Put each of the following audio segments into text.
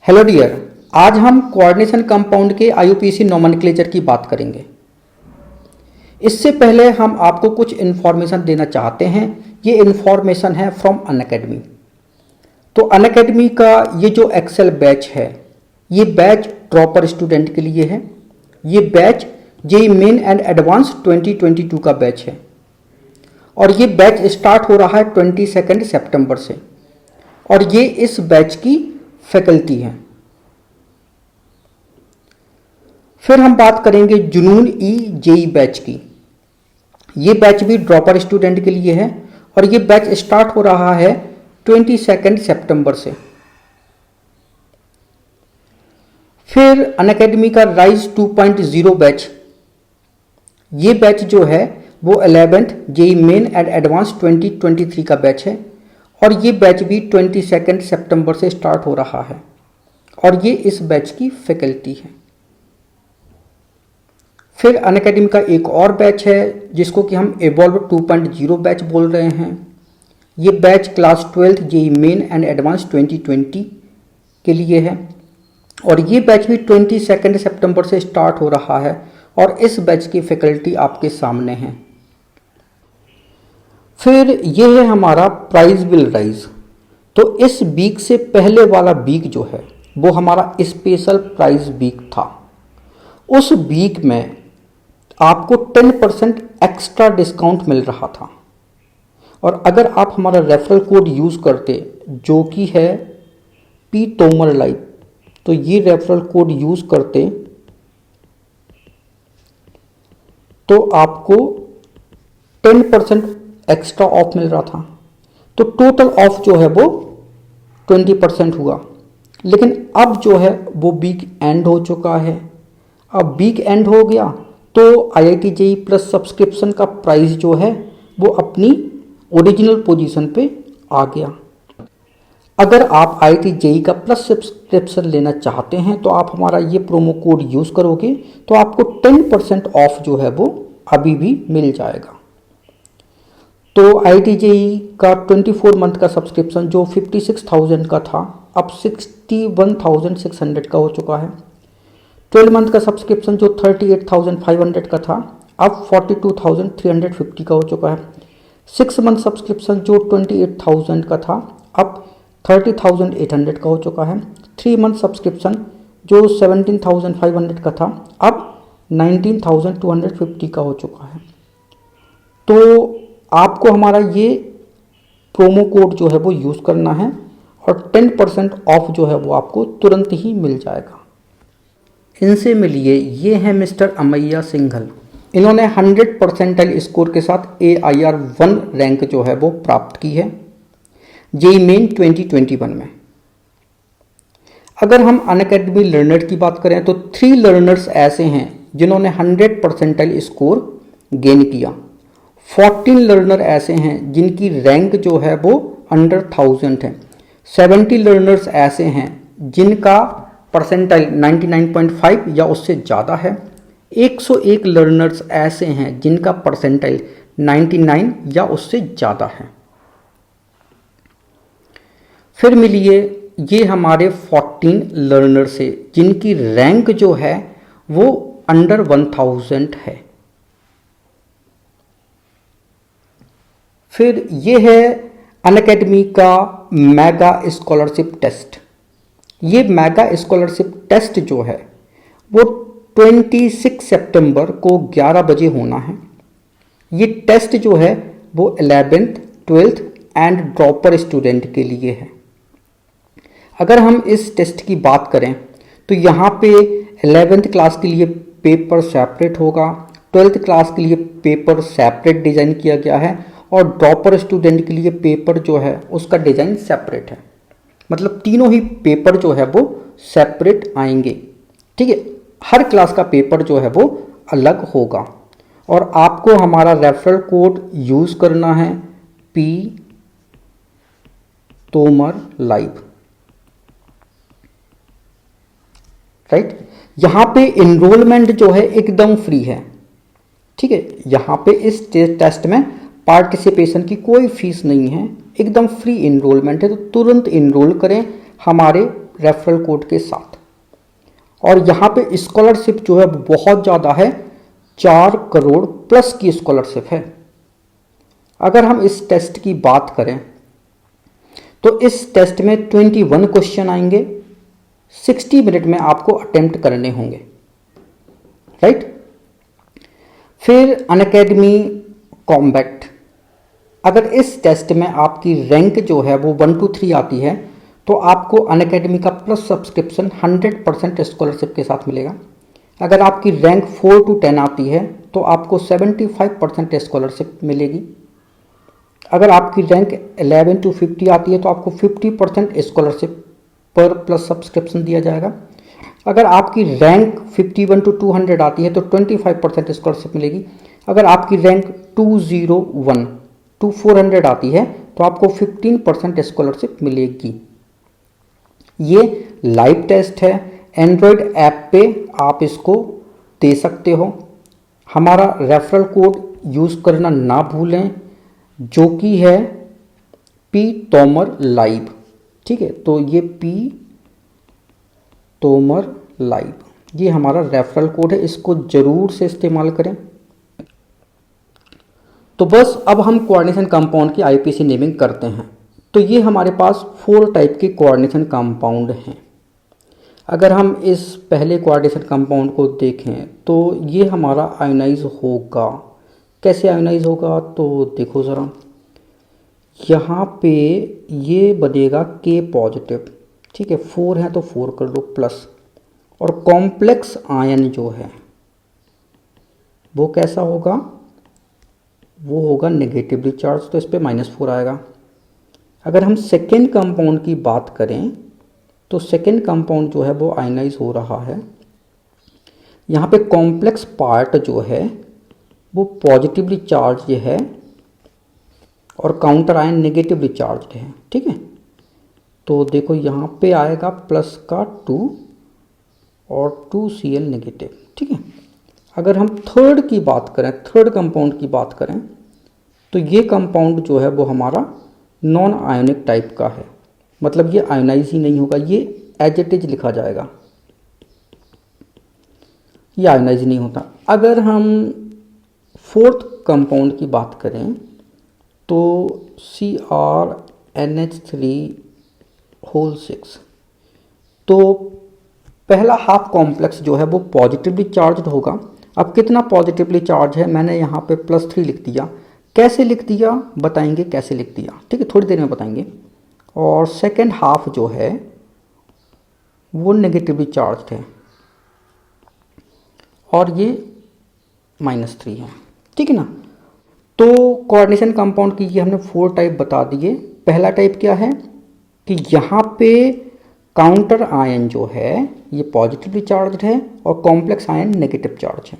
Hello dear, आज हम coordination compound के आईयूपीएसी नोमेनक्लेचर की बात करेंगे। इससे पहले हम आपको कुछ इन्फॉर्मेशन देना चाहते हैं। ये इन्फॉर्मेशन है फ्रॉम अनअकैडमी। तो अनअकैडमी का ये जो एक्सेल बैच है, ये बैच ड्रॉपर स्टूडेंट के लिए है। ये batch JEE main and advance 2022 का बैच है और ये बैच स्टार्ट हो रहा है 22 सितंबर से और ये इस बैच की फैकल्टी हैं। फिर हम बात करेंगे जुनून ई जेई बैच की। ये बैच भी ड्रॉपर स्टूडेंट के लिए है और ये बैच स्टार्ट हो रहा है 22 सितंबर से। फिर अनअकैडमी का राइज 2.0 बैच, ये बैच जो है वो 11th JEE main and advance 2023 का बैच है और ये बैच भी 22 सितंबर से स्टार्ट हो रहा है और ये इस बैच की फैकल्टी है। फिर अनअकैडमी का एक और बैच है जिसको कि हम इवॉल्व 2.0 बैच बोल रहे हैं। ये batch class 12th JEE main and advance 2020 के लिए है और ये बैच भी 22 सितंबर से स्टार्ट हो रहा है और इस बैच की फैकल्टी आपके सामने है। फिर ये है हमारा प्राइज विल राइज। तो इस वीक से पहले वाला वीक जो है वो हमारा स्पेशल प्राइज वीक था। उस वीक में आपको 10% एक्स्ट्रा डिस्काउंट मिल रहा था और अगर आप हमारा रेफरल कोड यूज़ करते जो कि है पी तोमर लाइव, तो ये रेफरल कोड यूज़ करते तो आपको 10% एक्स्ट्रा ऑफ मिल रहा था। तो टोटल ऑफ जो है वो 20% हुआ। लेकिन अब जो है वो वीक एंड हो चुका है। अब वीक एंड हो गया तो IIT JEE प्लस सब्सक्रिप्शन का प्राइस जो है वो अपनी ओरिजिनल पोजीशन पे आ गया। अगर आप IIT JEE का प्लस सब्सक्रिप्शन लेना चाहते हैं तो आप हमारा ये प्रोमो कोड यूज़ करोगे तो आपको 10% ऑफ जो है वो अभी भी मिल जाएगा। तो IIT JEE का 24 मंथ का सब्सक्रिप्शन जो 56,000 का था अब 61,600 का हो चुका है। 12 मंथ का सब्सक्रिप्शन जो 38,500 का था अब 42,350 का हो चुका है। 6 मंथ सब्सक्रिप्शन जो 28,000 का था अब 30,800 का हो चुका है। 3 मंथ सब्सक्रिप्शन जो 17,500 का था अब 19,250 का हो चुका है। तो आपको हमारा ये प्रोमो कोड जो है वो यूज़ करना है और 10% ऑफ जो है वो आपको तुरंत ही मिल जाएगा। इनसे मिलिए, ये हैं मिस्टर अमैया सिंघल। इन्होंने 100 परसेंटाइल स्कोर के साथ AIR 1 रैंक जो है वो प्राप्त की है जेईई मेन 2021 में। अगर हम अनअकैडमी लर्नर की बात करें तो 3 लर्नर्स ऐसे हैं जिन्होंने 100 परसेंटाइल स्कोर गेन किया। 14 लर्नर ऐसे हैं जिनकी रैंक जो है वो अंडर 1000 है। 70 लर्नर्स ऐसे हैं जिनका परसेंटाइल 99.5 या उससे ज़्यादा है। 101 लर्नर्स ऐसे हैं जिनका परसेंटाइल 99 या उससे ज़्यादा है। फिर मिलिए, ये हमारे 14 लर्नर्स से जिनकी रैंक जो है वो अंडर 1000 है। फिर ये है अनअकैडमी का मेगा स्कॉलरशिप टेस्ट। ये मेगा स्कॉलरशिप टेस्ट जो है वो 26 सितंबर को 11 बजे होना है। ये टेस्ट जो है वो 11th 12th and dropper student के लिए है। अगर हम इस टेस्ट की बात करें तो यहाँ पे 11th क्लास के लिए पेपर सेपरेट होगा, 12th क्लास के लिए पेपर सेपरेट डिज़ाइन किया गया है और ड्रॉपर स्टूडेंट के लिए पेपर जो है उसका डिज़ाइन सेपरेट है। मतलब तीनों ही पेपर जो है वो सेपरेट आएंगे। ठीक है, हर क्लास का पेपर जो है वो अलग होगा और आपको हमारा रेफरल कोड यूज़ करना है पी तोमर लाइव। राइट, यहाँ पे इनरोलमेंट जो है एकदम फ्री है। ठीक है, यहाँ पे इस टेस्ट में पार्टिसिपेशन की कोई फीस नहीं है, एकदम फ्री इनरोलमेंट है। तो तुरंत इनरोल करें हमारे रेफरल कोड के साथ। और यहाँ पे स्कॉलरशिप जो है बहुत ज़्यादा है, 4 करोड़ प्लस की स्कॉलरशिप है। अगर हम इस टेस्ट की बात करें तो इस टेस्ट में 21 क्वेश्चन आएंगे, 60 मिनट में आपको अटेम्प्ट करने होंगे, राइट। फिर अनअकैडमी कॉम्बैट, अगर इस टेस्ट में आपकी रैंक जो है वो 1 to 3 आती है तो आपको अनअकैडमी का प्लस सब्सक्रिप्शन 100% स्कॉलरशिप के साथ मिलेगा। अगर आपकी रैंक 4 to 10 आती है तो आपको 75% स्कॉलरशिप मिलेगी। अगर आपकी रैंक 11 to 50 आती है तो आपको 50% स्कॉलरशिप पर प्लस सब्सक्रिप्शन दिया जाएगा। अगर आपकी रैंक 51 to 200 आती है तो 25% स्कॉलरशिप मिलेगी। अगर आपकी रैंक 201 to 400 आती है तो आपको 15% स्कॉलरशिप मिलेगी। ये लाइव टेस्ट है, एंड्रॉयड ऐप पे आप इसको दे सकते हो। हमारा रेफरल कोड यूज़ करना ना भूलें, जो कि है पी तोमर लाइव, ठीक है। तो ये पी तोमर लाइव, ये हमारा रेफरल कोड है, इसको ज़रूर से इस्तेमाल करें। तो बस अब हम कोऑर्डिनेशन कंपाउंड की आईपीसी नेमिंग करते हैं। तो ये हमारे पास 4 टाइप के कोऑर्डिनेशन कंपाउंड हैं। अगर हम इस पहले कोऑर्डिनेशन कंपाउंड को देखें तो ये हमारा आयोनाइज होगा। कैसे आयोनाइज होगा तो देखो ज़रा, यहाँ पे ये बनेगा K पॉजिटिव, ठीक है, 4 है तो 4 कर दो प्लस। और कॉम्प्लेक्स आयन जो है वो कैसा होगा, वो होगा नेगेटिवली चार्ज, तो इस पर -4 आएगा। अगर हम सेकेंड कंपाउंड की बात करें तो सेकेंड कंपाउंड जो है वो आयनाइज हो रहा है। यहाँ पे कॉम्प्लेक्स पार्ट जो है वो पॉजिटिवली चार्ज है और काउंटर आयन नेगेटिवली चार्ज है, ठीक है। तो देखो यहाँ पे आएगा प्लस का 2 और 2Cl नेगेटिव, ठीक है। अगर हम थर्ड की बात करें, थर्ड कंपाउंड की बात करें तो ये कंपाउंड जो है वो हमारा नॉन आयोनिक टाइप का है, मतलब ये आयोनाइज ही नहीं होगा, ये एज इट इज लिखा जाएगा, ये आयोनाइज नहीं होता। अगर हम फोर्थ कंपाउंड की बात करें तो CrNH3 6, तो पहला हाफ कॉम्प्लेक्स जो है वो पॉजिटिवली चार्ज्ड होगा। अब कितना पॉजिटिवली चार्ज है, मैंने यहाँ पे +3 लिख दिया। कैसे लिख दिया बताएंगे, कैसे लिख दिया, ठीक है, थोड़ी देर में बताएंगे। और सेकेंड हाफ जो है वो नेगेटिवली चार्ज्ड है और ये -3 है, ठीक है ना। तो कोऑर्डिनेशन कंपाउंड की ये हमने 4 टाइप बता दिए। पहला टाइप क्या है कि यहाँ पे काउंटर आयन जो है ये पॉजिटिवली चार्ज्ड है और कॉम्प्लेक्स आयन नेगेटिव चार्ज है।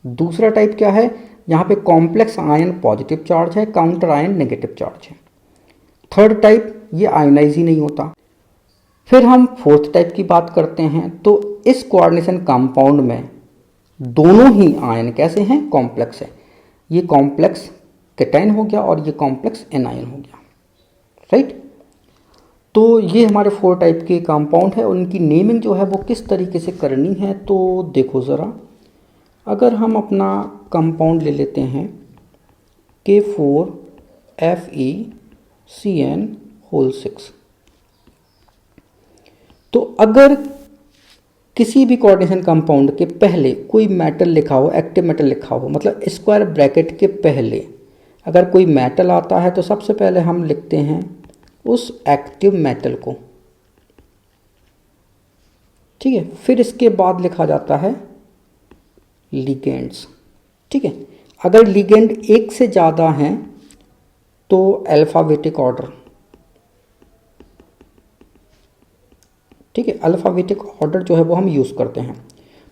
दूसरा टाइप क्या है, यहाँ पे कॉम्प्लेक्स आयन पॉजिटिव चार्ज है, काउंटर आयन नेगेटिव चार्ज है। थर्ड टाइप ये आयोनाइज ही नहीं होता। फिर हम फोर्थ टाइप की बात करते हैं तो इस कोऑर्डिनेशन कंपाउंड में दोनों ही आयन कैसे हैं, कॉम्प्लेक्स है। ये कॉम्प्लेक्स केटाइन हो गया और ये कॉम्प्लेक्स एनायन हो गया, राइट। तो ये हमारे 4 टाइप के कंपाउंड है। उनकी नेमिंग जो है वो किस तरीके से करनी है तो देखो ज़रा, अगर हम अपना कंपाउंड ले लेते हैं K4FeCN6, तो अगर किसी भी कोऑर्डिनेशन कंपाउंड के पहले कोई मेटल लिखा हो, एक्टिव मेटल लिखा हो, मतलब स्क्वायर ब्रैकेट के पहले अगर कोई मेटल आता है तो सबसे पहले हम लिखते हैं उस एक्टिव मेटल को, ठीक है। फिर इसके बाद लिखा जाता है लिगेंड्स, ठीक है। अगर लिगेंड एक से ज़्यादा हैं तो अल्फ़ाबेटिक ऑर्डर, ठीक है, अल्फ़ाबेटिक ऑर्डर जो है वो हम यूज़ करते हैं।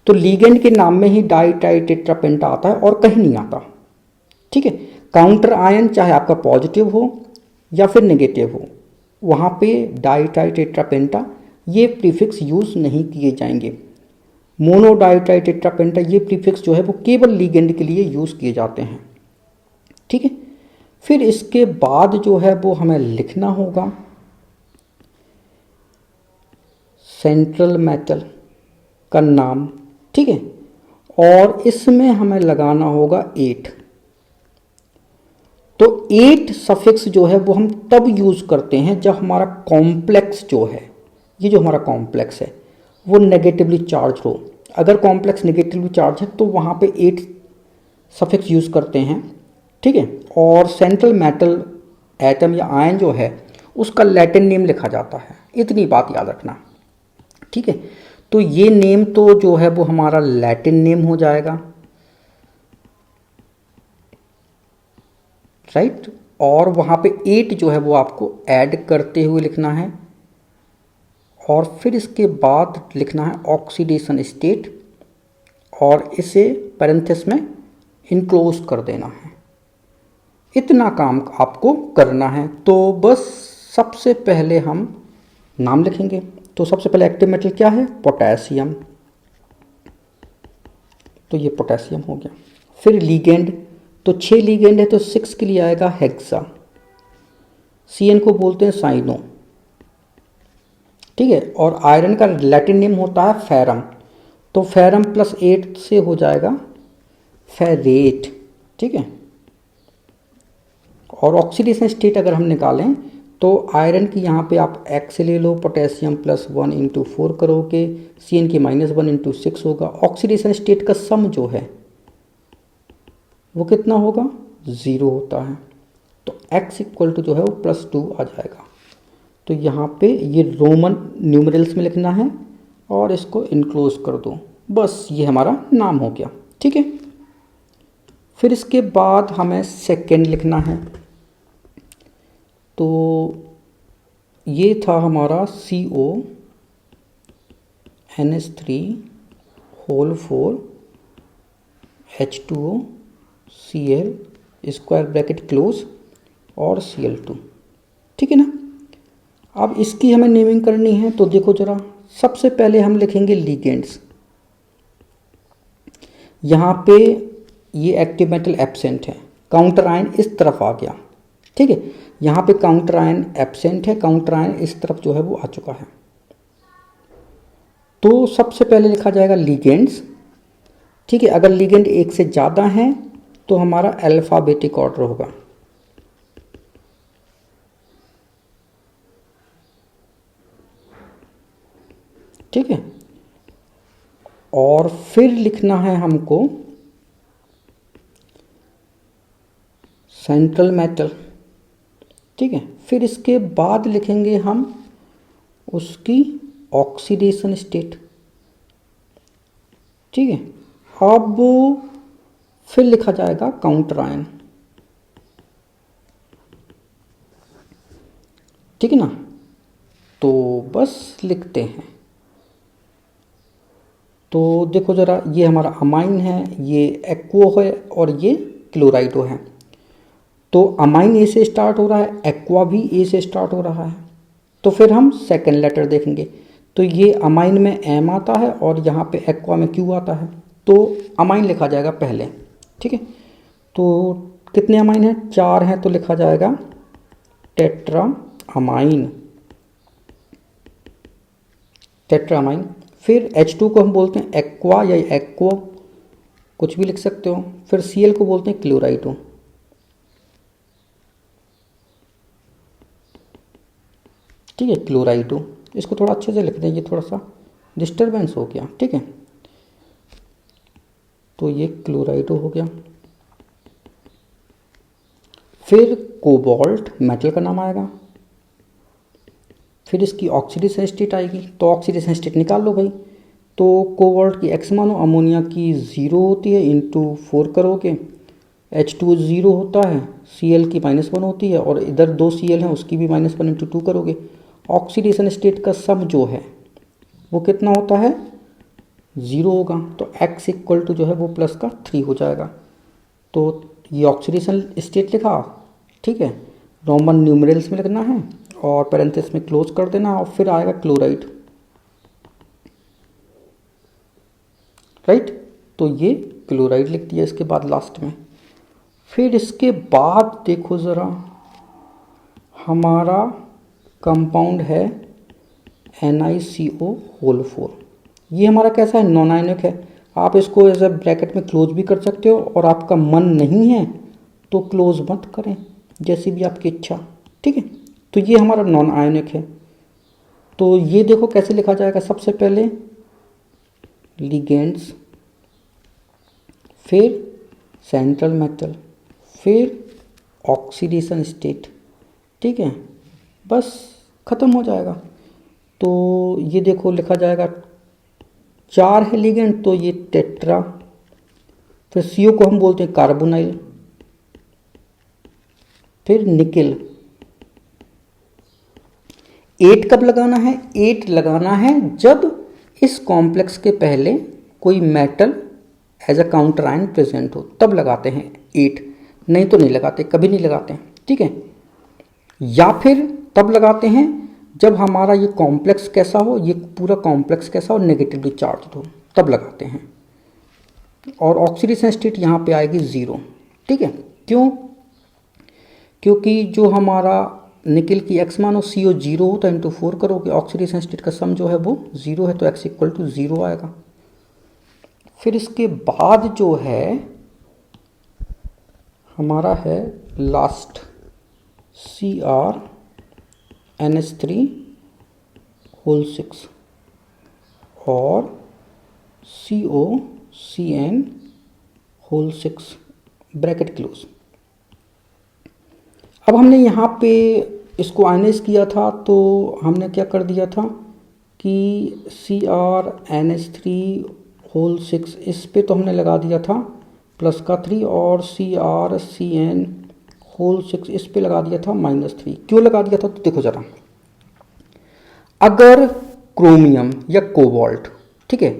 तो लिगेंड के नाम में ही डाई टाई टेट्रा पेंटा आता है और कहीं नहीं आता, ठीक है। काउंटर आयन चाहे आपका पॉजिटिव हो या फिर नेगेटिव हो, वहाँ पे डाई टाई टेट्रा पेंटा ये प्रीफिक्स यूज़ नहीं किए जाएंगे। Mono di tri tetra penta ये प्रीफिक्स जो है वो केवल लिगेंड के लिए यूज़ किए जाते हैं, ठीक है। फिर इसके बाद जो है वो हमें लिखना होगा सेंट्रल मेटल का नाम, ठीक है, और इसमें हमें लगाना होगा 8। तो 8 सफिक्स जो है वो हम तब यूज करते हैं जब हमारा कॉम्प्लेक्स जो है, ये जो हमारा कॉम्प्लेक्स है वो नेगेटिवली चार्ज हो। अगर कॉम्प्लेक्स नेगेटिवली चार्ज है तो वहाँ पे 8 सफिक्स यूज करते हैं, ठीक है। और सेंट्रल मेटल एटम या आयन जो है उसका लैटिन नेम लिखा जाता है, इतनी बात याद रखना, ठीक है। तो ये नेम तो जो है वो हमारा लैटिन नेम हो जाएगा, राइट। और वहाँ पे 8 जो है वो आपको ऐड करते हुए लिखना है, और फिर इसके बाद लिखना है ऑक्सीडेशन स्टेट, और इसे पैरेंथेसिस में इनक्लोज कर देना है। इतना काम आपको करना है। तो बस सबसे पहले हम नाम लिखेंगे। तो सबसे पहले एक्टिव मेटल क्या है? पोटेशियम। तो ये पोटेशियम हो गया। फिर लीगेंड, तो 6 लीगेंड है तो 6 के लिए आएगा हेक्सा। CN को बोलते हैं साइनो, ठीक है। और आयरन का लैटिन नेम होता है फेरम, तो फेरम प्लस 8 से हो जाएगा फेरेट, ठीक है। और ऑक्सीडेशन स्टेट अगर हम निकालें तो आयरन की यहाँ पे आप X ले लो, पोटेशियम प्लस 1 इंटू 4 करोगे, CN की -1 इंटू 6 होगा। ऑक्सीडेशन स्टेट का सम जो है वो कितना होगा? 0 होता है। तो X इक्वल टू जो है वो +2 आ जाएगा। तो यहाँ पे ये रोमन न्यूमरल्स में लिखना है और इसको इनक्लोज कर दो। बस ये हमारा नाम हो गया, ठीक है। फिर इसके बाद हमें सेकेंड लिखना है। तो ये था हमारा CONH3 H2O Cl square bracket close और Cl2, ठीक है ना। अब इसकी हमें नेमिंग करनी है। तो देखो जरा, सबसे पहले हम लिखेंगे लीगेंड्स। यहाँ पे ये एक्टिव मेटल एब्सेंट है, काउंटर आयन इस तरफ आ गया, ठीक है। यहाँ पे काउंटर आयन एब्सेंट है, काउंटर आयन इस तरफ जो है वो आ चुका है। तो सबसे पहले लिखा जाएगा लीगेंड्स, ठीक है। अगर लीगेंड एक से ज़्यादा हैं तो हमारा अल्फ़ाबेटिक ऑर्डर होगा, ठीक है। और फिर लिखना है हमको सेंट्रल मेटल, ठीक है। फिर इसके बाद लिखेंगे हम उसकी ऑक्सीडेशन स्टेट, ठीक है। अब फिर लिखा जाएगा काउंटर आयन, ठीक है ना। तो बस लिखते हैं। तो देखो ज़रा, ये हमारा अमाइन है, ये एक्वो है और ये क्लोराइडो है। तो अमाइन ए से स्टार्ट हो रहा है, एक्वा भी ए से स्टार्ट हो रहा है। तो फिर हम सेकेंड लेटर देखेंगे। तो ये अमाइन में M आता है और यहाँ पे एक्वा में Q आता है। तो अमाइन लिखा जाएगा पहले, ठीक है। तो कितने अमाइन हैं? 4 हैं, तो लिखा जाएगा टेट्रा अमाइन, टेट्रा अमाइन। फिर H2 को हम बोलते हैं एक्वा या एक्वो, कुछ भी लिख सकते हो। फिर Cl को बोलते हैं क्लोराइडो, ठीक है, क्लोराइडो। इसको थोड़ा अच्छे से लिख दें, ये थोड़ा सा डिस्टरबेंस हो गया, ठीक है। तो ये क्लोराइडो हो गया। फिर कोबाल्ट मेटल का नाम आएगा। फिर इसकी ऑक्सीडेशन स्टेट आएगी, तो ऑक्सीडेशन स्टेट निकाल लो भाई। तो कोबाल्ट की X मानो, अमोनिया की 0 होती है, इंटू 4 करोगे, H2O 0 होता है, Cl की -1 होती है, और इधर 2 Cl हैं उसकी भी -1 इंटू 2 करोगे। ऑक्सीडेशन स्टेट का सम जो है वो कितना होता है? 0 होगा। तो X इक्वल टू जो है वो +3 हो जाएगा। तो ये ऑक्सीडेशन स्टेट लिखा, ठीक है, रोमन न्यूमरल्स में लिखना है और पैरेंथेसिस में क्लोज कर देना, और फिर आएगा क्लोराइड, राइट। तो ये क्लोराइड लिख दिया इसके बाद लास्ट में। फिर इसके बाद देखो ज़रा, हमारा कंपाउंड है NiCO4। ये हमारा कैसा है, नॉन आयनिक है। आप इसको एज ए ब्रैकेट में क्लोज भी कर सकते हो, और आपका मन नहीं है तो क्लोज मत करें, जैसी भी आपकी इच्छा। ठीक है, तो ये हमारा नॉन आयनिक है। तो ये देखो कैसे लिखा जाएगा, सबसे पहले लिगेंड्स, फिर सेंट्रल मेटल, फिर ऑक्सीडेशन स्टेट। ठीक है, बस ख़त्म हो जाएगा। तो ये देखो लिखा जाएगा 4 है लिगेंड, तो ये टेट्रा, फिर CO को हम बोलते हैं कार्बोनाइल, फिर निकेल। 8 कब लगाना है, 8 लगाना है जब इस कॉम्प्लेक्स के पहले कोई metal as a counter ion present हो, तब लगाते हैं 8, नहीं तो नहीं लगाते, कभी नहीं लगाते हैं। ठीक है, या फिर तब लगाते हैं जब हमारा ये कॉम्प्लेक्स कैसा हो, ये पूरा कॉम्प्लेक्स कैसा हो, नेगेटिवली चार्ज हो, तब लगाते हैं। और ऑक्सीडेशन स्टेट यहाँ पे आएगी 0। ठीक है, क्यों, क्योंकि जो हमारा निकेल की x मानो CO 0 हो तो इंटू 4 करोगे, ऑक्सीडेशन स्टेट का सम जो है वो 0 है, तो x इक्वल टू 0 आएगा। फिर इसके बाद जो है हमारा है लास्ट CrNH3(6) और COCN(6) ब्रैकेट क्लोज। अब हमने यहाँ पे इसको आयनाइज किया था, तो हमने क्या कर दिया था कि CrNH3(6) इस पे तो हमने लगा दिया था प्लस का 3, और CrCN(6) इस पे लगा दिया था -3। क्यों लगा दिया था, तो देखो जरा, अगर क्रोमियम या कोबाल्ट, ठीक है,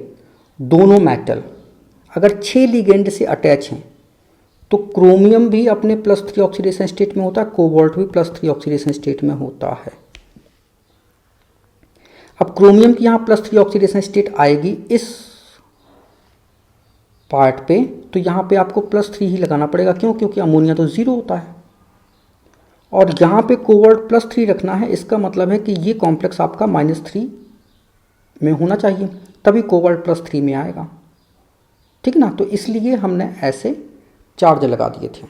दोनों मेटल अगर 6 लिगेंड से अटैच हैं, तो क्रोमियम भी अपने +3 ऑक्सीडेशन स्टेट में होता है, कोबाल्ट भी +3 ऑक्सीडेशन स्टेट में होता है। अब क्रोमियम की यहाँ +3 ऑक्सीडेशन स्टेट आएगी इस पार्ट पे, तो यहाँ पे आपको +3 ही लगाना पड़ेगा। क्यों, क्योंकि अमोनिया तो 0 होता है, और यहाँ पे कोबाल्ट +3 रखना है। इसका मतलब है कि ये कॉम्प्लेक्स आपका -3 में होना चाहिए, तभी कोबाल्ट +3 में आएगा। ठीक ना, तो इसलिए हमने ऐसे चार्ज लगा दिए थे।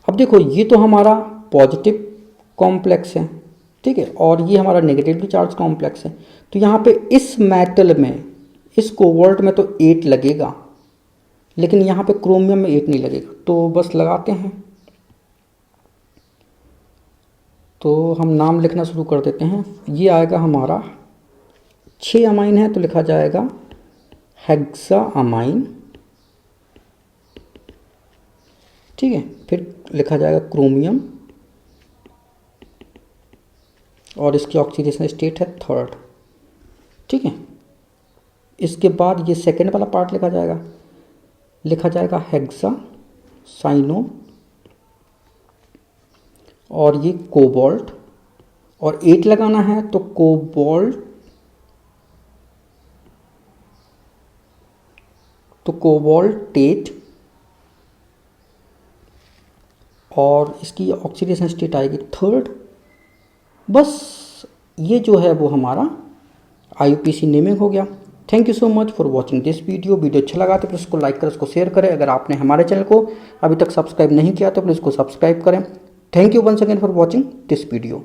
अब देखो, ये तो हमारा पॉजिटिव कॉम्प्लेक्स है, ठीक है, और ये हमारा नेगेटिवली चार्ज कॉम्प्लेक्स है। तो यहाँ पे इस मेटल में, इस कोबाल्ट में तो 8 लगेगा, लेकिन यहाँ पे क्रोमियम में 8 नहीं लगेगा। तो बस लगाते हैं, तो हम नाम लिखना शुरू कर देते हैं। ये आएगा हमारा 6 अमाइन है, तो लिखा जाएगा हेक्सा अमाइन। ठीक है, फिर लिखा जाएगा क्रोमियम, और इसकी ऑक्सीडेशन स्टेट है 3rd। ठीक है, इसके बाद ये सेकेंड वाला पार्ट लिखा जाएगा हेक्सा साइनो, और ये कोबाल्ट, और 8 लगाना है तो कोबाल्टेट, और इसकी ऑक्सीडेशन स्टेट आएगी 3rd। बस ये जो है वो हमारा IUPAC नेमिंग हो गया। Thank you so much for watching this video. इसको लाइक करें, उसको शेयर करें। अगर आपने हमारे चैनल को अभी तक सब्सक्राइब नहीं किया तो प्लीज़ इसको सब्सक्राइब करें। Thank you once again for watching this video.